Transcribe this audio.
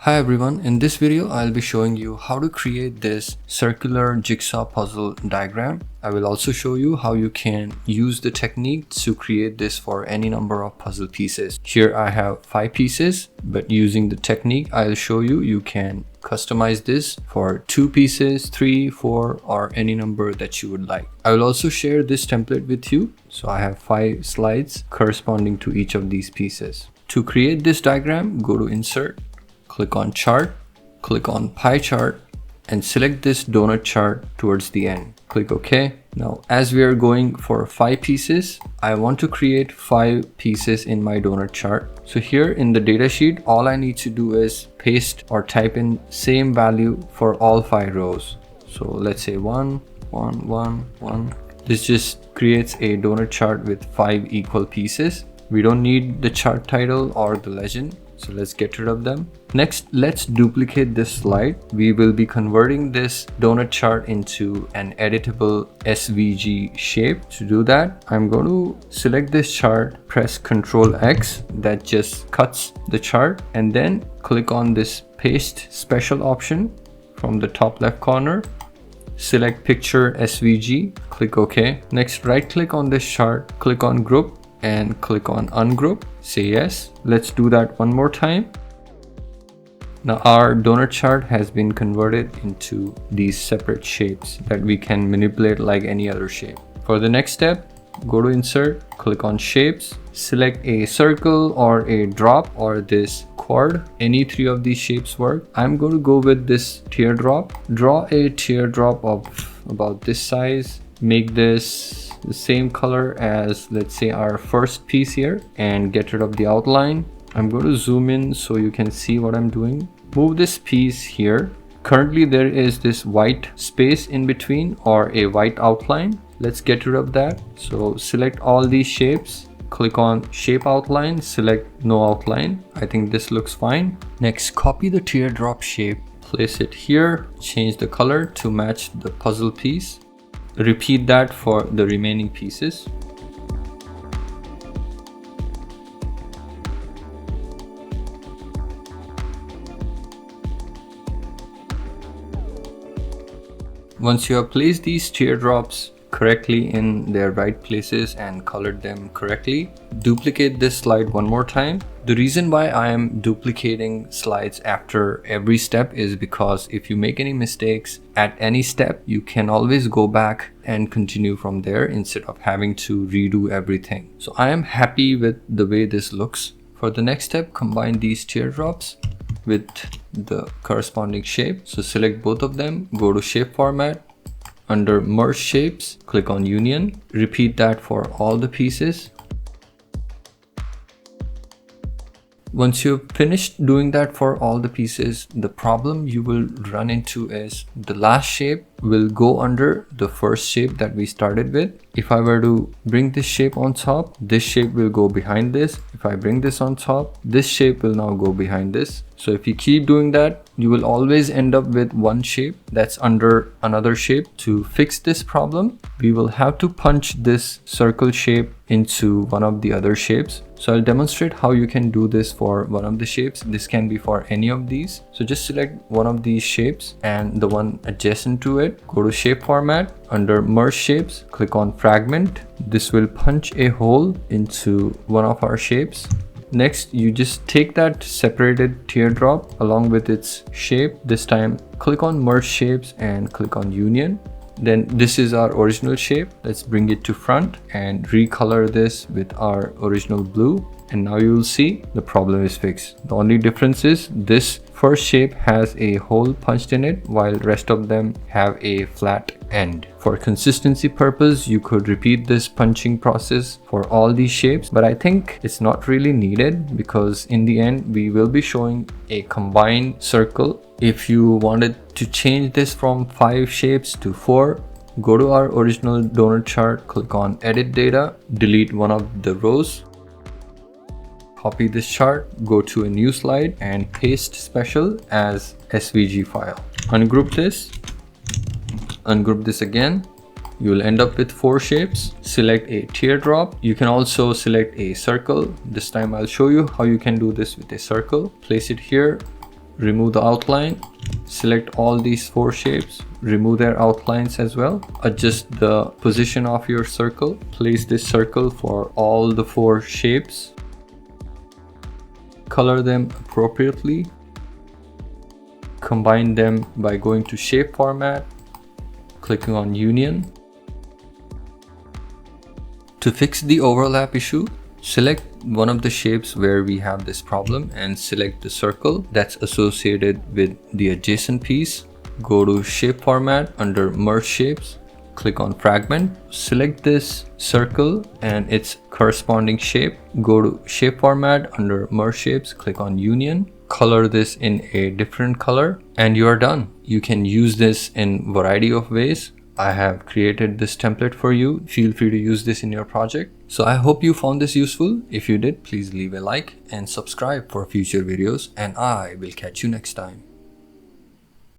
Hi everyone, in this video I'll be showing you how to create this circular jigsaw puzzle diagram. I will also show you how you can use the technique to create this for any number of puzzle pieces. Here I have 5 pieces, but using the technique I'll show you, you can customize this for 2 pieces, 3, 4 or any number that you would like. I will also share this template with you. So I have 5 slides corresponding to each of these pieces. To create this diagram, go to Insert, click on Chart, click on Pie Chart and select this donut chart towards the end. Click OK. Now, as we are going for 5 pieces, I want to create 5 pieces in my donut chart. So here in the datasheet, all I need to do is paste or type in same value for all 5 rows. So let's say 1, 1, 1, 1. This just creates a donut chart with 5 equal pieces. We don't need the chart title or the legend. So let's get rid of them. Next, let's duplicate this slide. We will be converting this donut chart into an editable SVG shape. To do that, I'm going to select this chart, press Ctrl X, that just cuts the chart, and then click on this paste special option from the top left corner. Select picture SVG, click OK. Next, right click on this chart, click on group and click on ungroup, say yes. Let's do that one more time. Now our donut chart has been converted into these separate shapes that we can manipulate like any other shape. For the next step, go to Insert, click on Shapes, select a circle or a drop or this chord. Any 3 of these shapes work. I'm going to go with this teardrop. Draw a teardrop of about this size. Make this the same color as, let's say, our first piece here, and get rid of the outline. I'm going to zoom in so you can see what I'm doing. Move this piece here. Currently there is this white space in between or a white outline. Let's get rid of that. So select all these shapes, click on Shape Outline, select No Outline. I think this looks fine. Next, copy the teardrop shape, place it here, change the color to match the puzzle piece. Repeat that for the remaining pieces. Once you have placed these teardrops correctly in their right places and colored them correctly, duplicate this slide one more time. The reason why I am duplicating slides after every step is because if you make any mistakes at any step, you can always go back and continue from there instead of having to redo everything. So I am happy with the way this looks. For the next step, combine these teardrops with the corresponding shape. So select both of them, go to Shape Format. Under Merge Shapes, click on Union. Repeat that for all the pieces. Once you've finished doing that for all the pieces, the problem you will run into is the last shape will go under the first shape that we started with. If I were to bring this shape on top, this shape will go behind this. If I bring this on top, this shape will now go behind this. So if you keep doing that, you will always end up with one shape that's under another shape. To fix this problem, we will have to punch this circle shape into one of the other shapes. So I'll demonstrate how you can do this for one of the shapes. This can be for any of these. So just select one of these shapes and the one adjacent to it. Go to Shape Format. Under Merge Shapes, click on Fragment. This will punch a hole into one of our shapes. Next, you just take that separated teardrop along with its shape. This time, click on Merge Shapes and click on Union. Then this is our original shape. Let's bring it to front and recolor this with our original blue. And now you will see the problem is fixed. The only difference is this first shape has a hole punched in it while rest of them have a flat end. For consistency purpose, you could repeat this punching process for all these shapes, but I think it's not really needed because in the end we will be showing a combined circle. If you wanted to change this from 5 shapes to 4, go to our original donut chart, click on Edit Data, delete one of the rows. Copy this chart, go to a new slide and paste special as SVG file. Ungroup this again. You will end up with 4 shapes. Select a teardrop. You can also select a circle. This time I'll show you how you can do this with a circle. Place it here, remove the outline, select all these 4 shapes, remove their outlines as well, adjust the position of your circle, place this circle for all the 4 shapes, color them appropriately, combine them by going to shape format, clicking on union. To fix the overlap issue, select one of the shapes where we have this problem and select the circle that's associated with the adjacent piece. Go to shape format under merge shapes, click on fragment, select this circle and its corresponding shape. Go to shape format under merge shapes, click on union, color this in a different color, and you are done. You can use this in a variety of ways. I have created this template for you. Feel free to use this in your project. So I hope you found this useful. If you did, please leave a like and subscribe for future videos, and I will catch you next time.